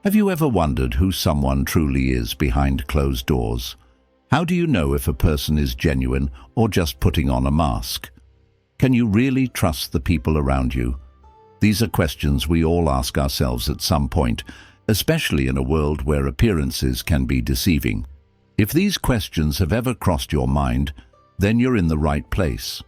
Have you ever wondered who someone truly is behind closed doors? How do you know if a person is genuine or just putting on a mask? Can you really trust the people around you? These are questions we all ask ourselves at some point, especially in a world where appearances can be deceiving. If these questions have ever crossed your mind, then you're in the right place.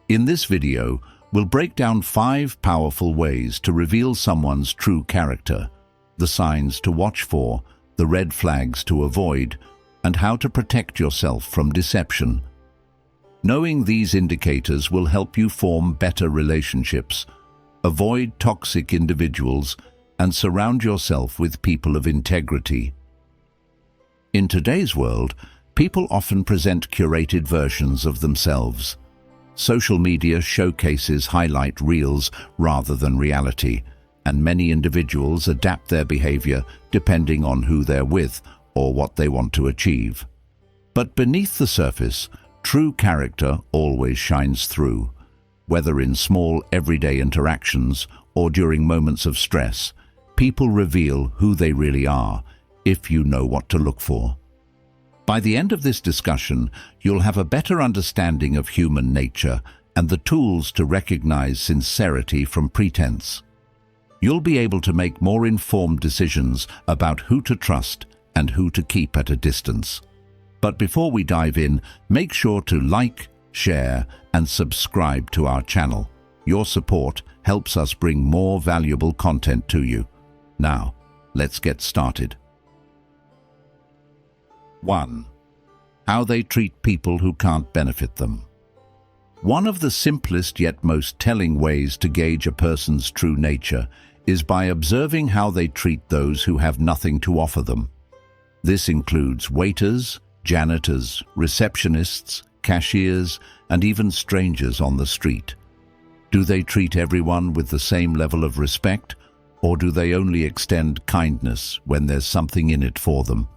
In this video, we'll break down 5 powerful ways to reveal someone's true character, the signs to watch for, the red flags to avoid, and how to protect yourself from deception. Knowing these indicators will help you form better relationships, avoid toxic individuals, and surround yourself with people of integrity. In today's world, people often present curated versions of themselves. Social media showcases highlight reels rather than reality, and many individuals adapt their behavior depending on who they're with or what they want to achieve. But beneath the surface, true character always shines through. Whether in small everyday interactions or during moments of stress, people reveal who they really are if you know what to look for. By the end of this discussion, you'll have a better understanding of human nature and the tools to recognize sincerity from pretense. You'll be able to make more informed decisions about who to trust and who to keep at a distance. But before we dive in, make sure to like, share, and subscribe to our channel. Your support helps us bring more valuable content to you. Now, let's get started. 1. How they treat people who can't benefit them. One of the simplest yet most telling ways to gauge a person's true nature is by observing how they treat those who have nothing to offer them. This includes waiters, janitors, receptionists, cashiers, and even strangers on the street. Do they treat everyone with the same level of respect, or do they only extend kindness when there's something in it for them?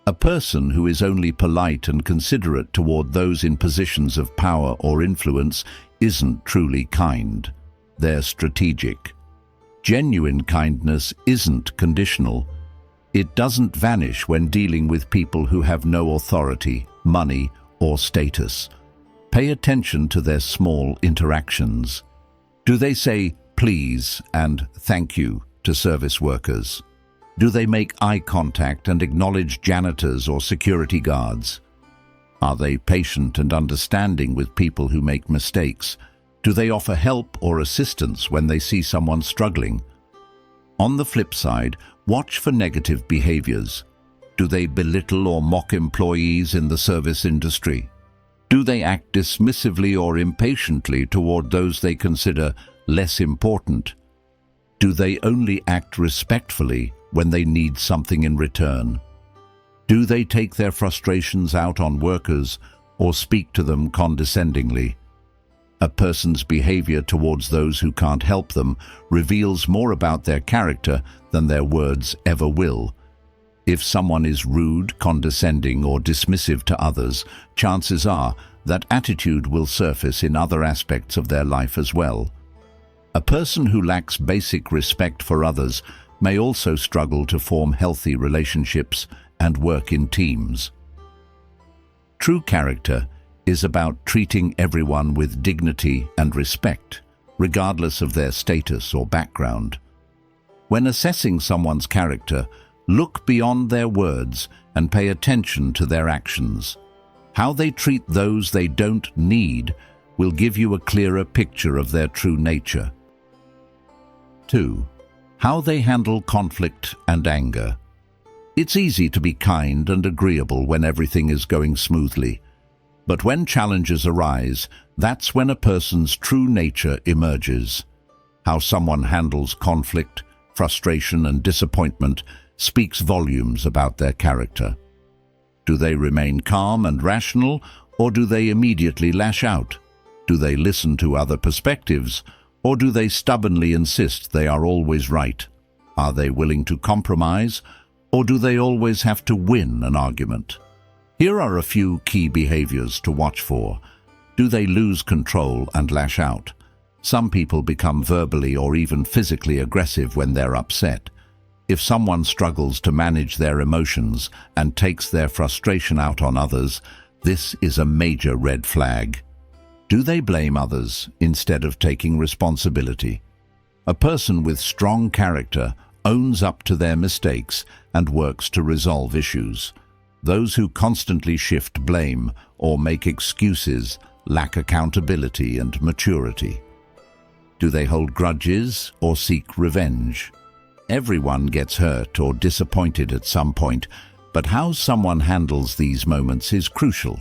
A person who is only polite and considerate toward those in positions of power or influence isn't truly kind. They're strategic. Genuine kindness isn't conditional. It doesn't vanish when dealing with people who have no authority, money, or status. Pay attention to their small interactions. Do they say please and thank you to service workers? Do they make eye contact and acknowledge janitors or security guards? Are they patient and understanding with people who make mistakes? Do they offer help or assistance when they see someone struggling? On the flip side, watch for negative behaviors. Do they belittle or mock employees in the service industry? Do they act dismissively or impatiently toward those they consider less important? Do they only act respectfully when they need something in return? Do they take their frustrations out on workers or speak to them condescendingly? A person's behavior towards those who can't help them reveals more about their character than their words ever will. If someone is rude, condescending, or dismissive to others, chances are that attitude will surface in other aspects of their life as well. A person who lacks basic respect for others may also struggle to form healthy relationships and work in teams. True character is about treating everyone with dignity and respect, regardless of their status or background. When assessing someone's character, look beyond their words and pay attention to their actions. How they treat those they don't need will give you a clearer picture of their true nature. 2. How they handle conflict and anger. It's easy to be kind and agreeable when everything is going smoothly. But when challenges arise, that's when a person's true nature emerges. How someone handles conflict, frustration, and disappointment speaks volumes about their character. Do they remain calm and rational, or do they immediately lash out? Do they listen to other perspectives, or do they stubbornly insist they are always right? Are they willing to compromise, or do they always have to win an argument? Here are a few key behaviors to watch for. Do they lose control and lash out? Some people become verbally or even physically aggressive when they're upset. If someone struggles to manage their emotions and takes their frustration out on others, this is a major red flag. Do they blame others instead of taking responsibility? A person with strong character owns up to their mistakes and works to resolve issues. Those who constantly shift blame or make excuses lack accountability and maturity. Do they hold grudges or seek revenge? Everyone gets hurt or disappointed at some point, but how someone handles these moments is crucial.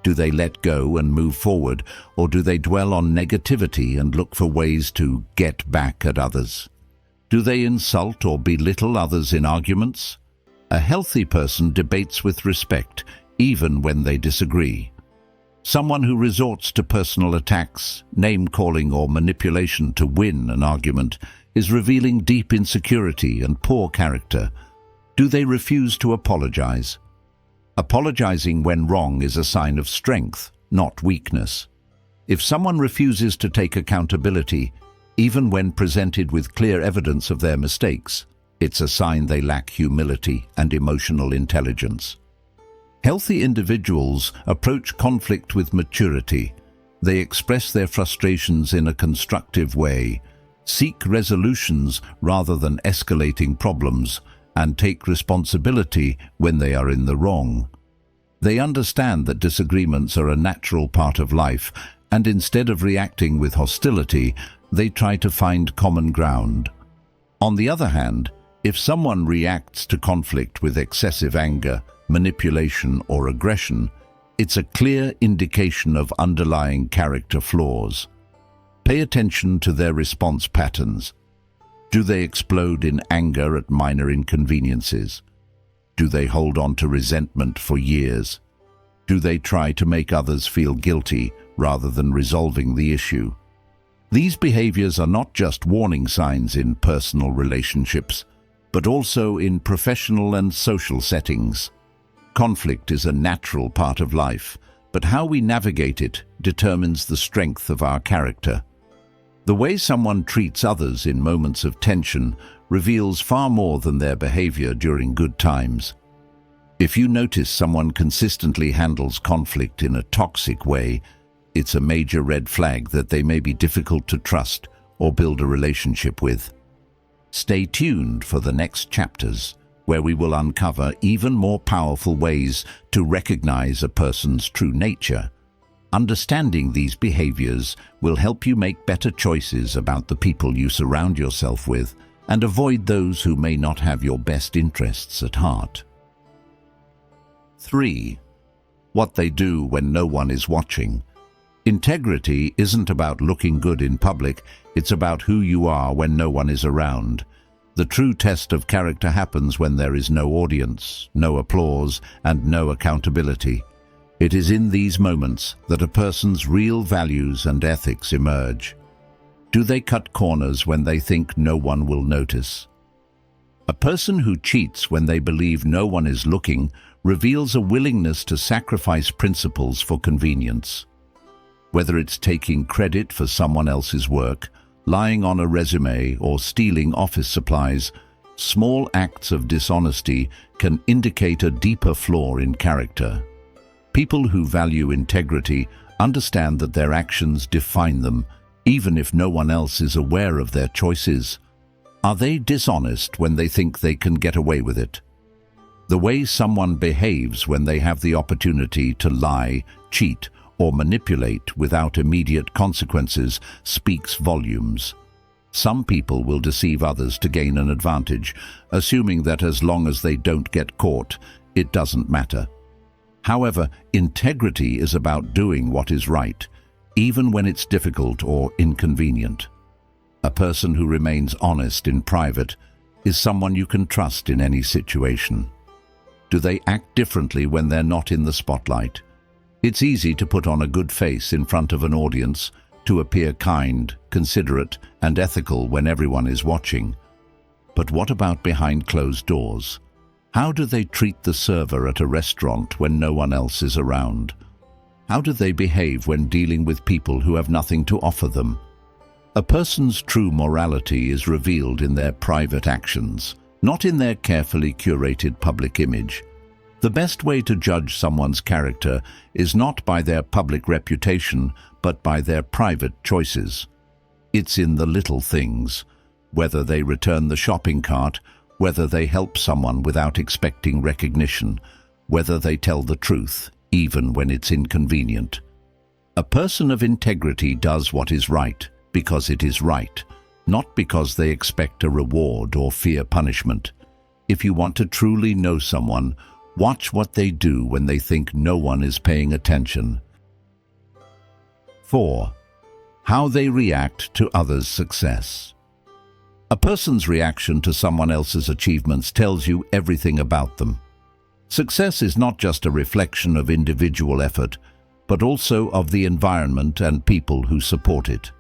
Do they let go and move forward, or do they dwell on negativity and look for ways to get back at others? Do they insult or belittle others in arguments? A healthy person debates with respect, even when they disagree. Someone who resorts to personal attacks, name-calling or manipulation to win an argument is revealing deep insecurity and poor character. Do they refuse to apologize? Apologizing when wrong is a sign of strength, not weakness. If someone refuses to take accountability, even when presented with clear evidence of their mistakes, it's a sign they lack humility and emotional intelligence. Healthy individuals approach conflict with maturity. They express their frustrations in a constructive way, seek resolutions rather than escalating problems, and take responsibility when they are in the wrong. They understand that disagreements are a natural part of life, and instead of reacting with hostility, they try to find common ground. On the other hand, if someone reacts to conflict with excessive anger, manipulation, or aggression, it's a clear indication of underlying character flaws. Pay attention to their response patterns. Do they explode in anger at minor inconveniences? Do they hold on to resentment for years? Do they try to make others feel guilty rather than resolving the issue? These behaviors are not just warning signs in personal relationships, but also in professional and social settings. Conflict is a natural part of life, but how we navigate it determines the strength of our character. The way someone treats others in moments of tension reveals far more than their behavior during good times. If you notice someone consistently handles conflict in a toxic way, it's a major red flag that they may be difficult to trust or build a relationship with. Stay tuned for the next chapters, where we will uncover even more powerful ways to recognize a person's true nature. Understanding these behaviors will help you make better choices about the people you surround yourself with and avoid those who may not have your best interests at heart. 3. What they do when no one is watching. Integrity isn't about looking good in public, it's about who you are when no one is around. The true test of character happens when there is no audience, no applause, and no accountability. It is in these moments that a person's real values and ethics emerge. Do they cut corners when they think no one will notice? A person who cheats when they believe no one is looking reveals a willingness to sacrifice principles for convenience. Whether it's taking credit for someone else's work, lying on a resume, or stealing office supplies, small acts of dishonesty can indicate a deeper flaw in character. People who value integrity understand that their actions define them, even if no one else is aware of their choices. Are they dishonest when they think they can get away with it? The way someone behaves when they have the opportunity to lie, cheat, or manipulate without immediate consequences speaks volumes. Some people will deceive others to gain an advantage, assuming that as long as they don't get caught, it doesn't matter. However, integrity is about doing what is right, even when it's difficult or inconvenient. A person who remains honest in private is someone you can trust in any situation. Do they act differently when they're not in the spotlight? It's easy to put on a good face in front of an audience, to appear kind, considerate, and ethical when everyone is watching. But what about behind closed doors? How do they treat the server at a restaurant when no one else is around? How do they behave when dealing with people who have nothing to offer them? A person's true morality is revealed in their private actions, not in their carefully curated public image. The best way to judge someone's character is not by their public reputation, but by their private choices. It's in the little things, whether they return the shopping cart, whether they help someone without expecting recognition, whether they tell the truth, even when it's inconvenient. A person of integrity does what is right because it is right, not because they expect a reward or fear punishment. If you want to truly know someone, watch what they do when they think no one is paying attention. 4. How they react to others' success. A person's reaction to someone else's achievements tells you everything about them. Success is not just a reflection of individual effort, but also of the environment and people who support it.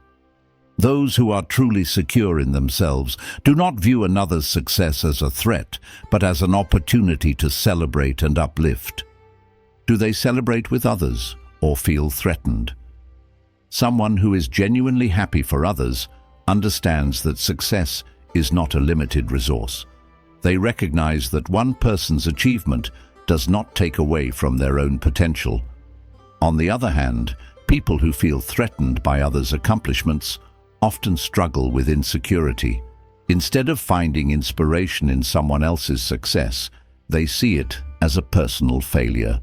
Those who are truly secure in themselves do not view another's success as a threat, but as an opportunity to celebrate and uplift. Do they celebrate with others or feel threatened? Someone who is genuinely happy for others understands that success is not a limited resource. They recognize that one person's achievement does not take away from their own potential. On the other hand, people who feel threatened by others' accomplishments often struggle with insecurity. Instead of finding inspiration in someone else's success, they see it as a personal failure.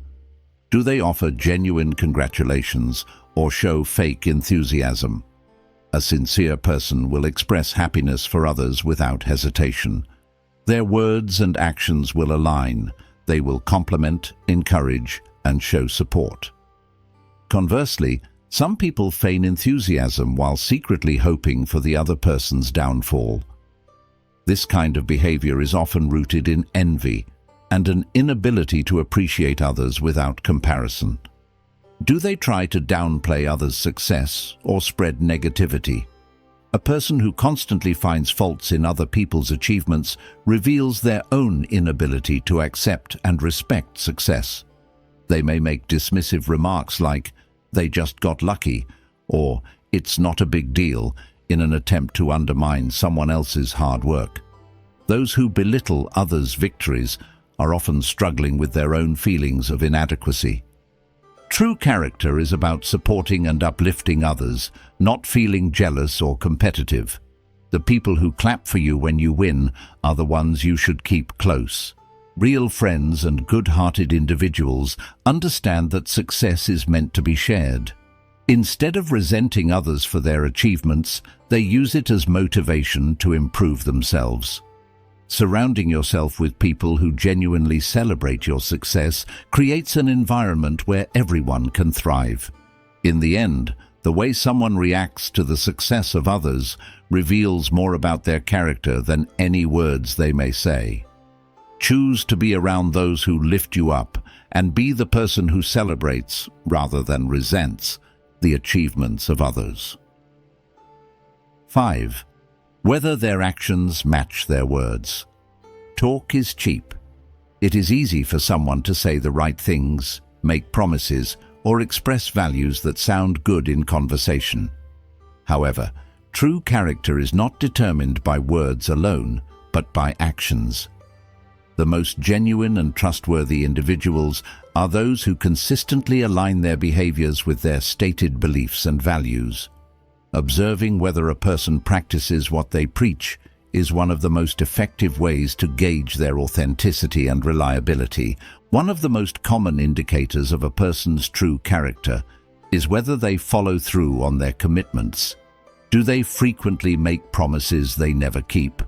Do they offer genuine congratulations or show fake enthusiasm? A sincere person will express happiness for others without hesitation. Their words and actions will align. They will compliment, encourage, and show support. Conversely, some people feign enthusiasm while secretly hoping for the other person's downfall. This kind of behavior is often rooted in envy and an inability to appreciate others without comparison. Do they try to downplay others' success or spread negativity? A person who constantly finds faults in other people's achievements reveals their own inability to accept and respect success. They may make dismissive remarks like, "They just got lucky," or "It's not a big deal," in an attempt to undermine someone else's hard work. Those who belittle others' victories are often struggling with their own feelings of inadequacy. True character is about supporting and uplifting others, not feeling jealous or competitive. The people who clap for you when you win are the ones you should keep close. Real friends and good-hearted individuals understand that success is meant to be shared. Instead of resenting others for their achievements, they use it as motivation to improve themselves. Surrounding yourself with people who genuinely celebrate your success creates an environment where everyone can thrive. In the end, the way someone reacts to the success of others reveals more about their character than any words they may say. Choose to be around those who lift you up and be the person who celebrates, rather than resents, the achievements of others. 5. Whether their actions match their words. Talk is cheap. It is easy for someone to say the right things, make promises, or express values that sound good in conversation. However, true character is not determined by words alone, but by actions. The most genuine and trustworthy individuals are those who consistently align their behaviors with their stated beliefs and values. Observing whether a person practices what they preach is one of the most effective ways to gauge their authenticity and reliability. One of the most common indicators of a person's true character is whether they follow through on their commitments. Do they frequently make promises they never keep?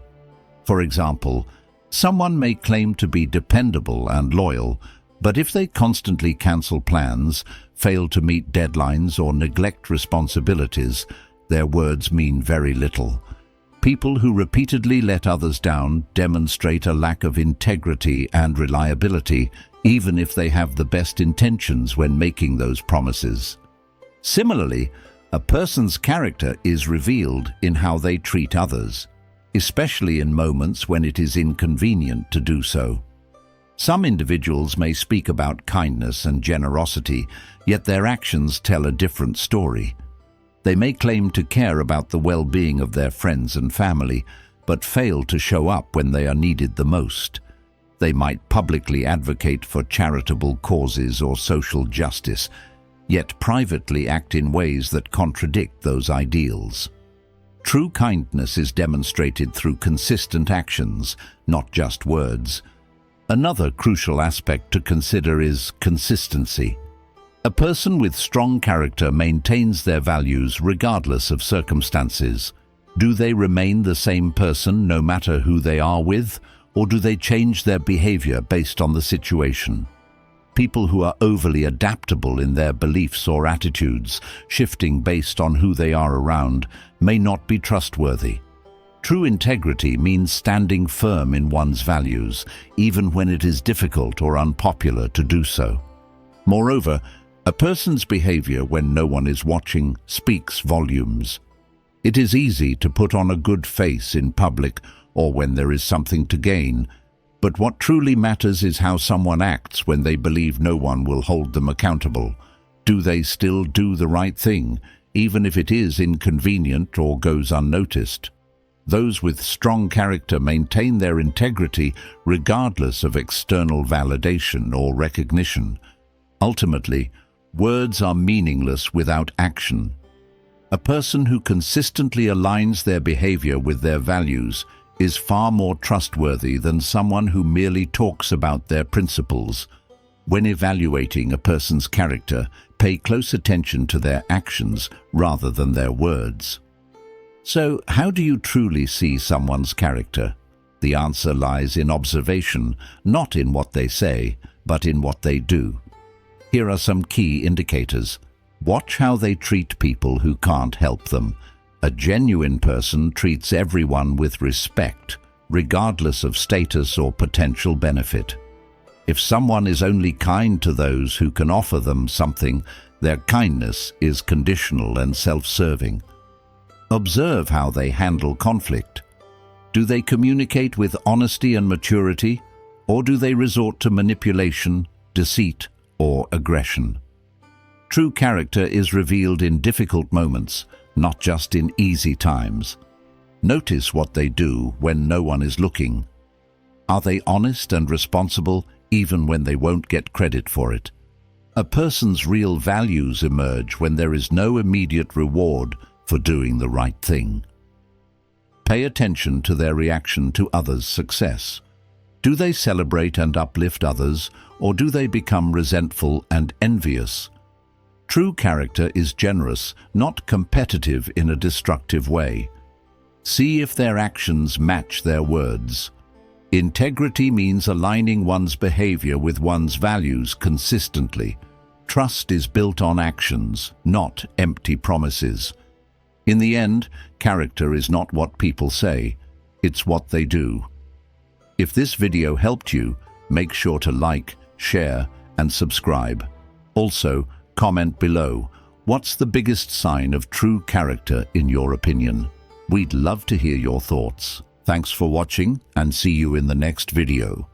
For example, someone may claim to be dependable and loyal, but if they constantly cancel plans, fail to meet deadlines, or neglect responsibilities, their words mean very little. People who repeatedly let others down demonstrate a lack of integrity and reliability, even if they have the best intentions when making those promises. Similarly, a person's character is revealed in how they treat others, especially in moments when it is inconvenient to do so. Some individuals may speak about kindness and generosity, yet their actions tell a different story. They may claim to care about the well-being of their friends and family, but fail to show up when they are needed the most. They might publicly advocate for charitable causes or social justice, yet privately act in ways that contradict those ideals. True kindness is demonstrated through consistent actions, not just words. Another crucial aspect to consider is consistency. A person with strong character maintains their values regardless of circumstances. Do they remain the same person no matter who they are with, or do they change their behavior based on the situation? People who are overly adaptable in their beliefs or attitudes, shifting based on who they are around, may not be trustworthy. True integrity means standing firm in one's values, even when it is difficult or unpopular to do so. Moreover, a person's behavior when no one is watching speaks volumes. It is easy to put on a good face in public or when there is something to gain, but what truly matters is how someone acts when they believe no one will hold them accountable. Do they still do the right thing, even if it is inconvenient or goes unnoticed? Those with strong character maintain their integrity regardless of external validation or recognition. Ultimately, words are meaningless without action. A person who consistently aligns their behavior with their values is far more trustworthy than someone who merely talks about their principles. When evaluating a person's character, pay close attention to their actions rather than their words. So, how do you truly see someone's character? The answer lies in observation, not in what they say, but in what they do. Here are some key indicators. Watch how they treat people who can't help them. A genuine person treats everyone with respect, regardless of status or potential benefit. If someone is only kind to those who can offer them something, their kindness is conditional and self-serving. Observe how they handle conflict. Do they communicate with honesty and maturity, or do they resort to manipulation, deceit, or aggression? True character is revealed in difficult moments, not just in easy times. Notice what they do when no one is looking. Are they honest and responsible even when they won't get credit for it? A person's real values emerge when there is no immediate reward for doing the right thing. Pay attention to their reaction to others' success. Do they celebrate and uplift others, or do they become resentful and envious? True character is generous, not competitive in a destructive way. See if their actions match their words. Integrity means aligning one's behavior with one's values consistently. Trust is built on actions, not empty promises. In the end, character is not what people say, it's what they do. If this video helped you, make sure to like, share, and subscribe. Also, comment below, what's the biggest sign of true character in your opinion? We'd love to hear your thoughts. Thanks for watching, and see you in the next video.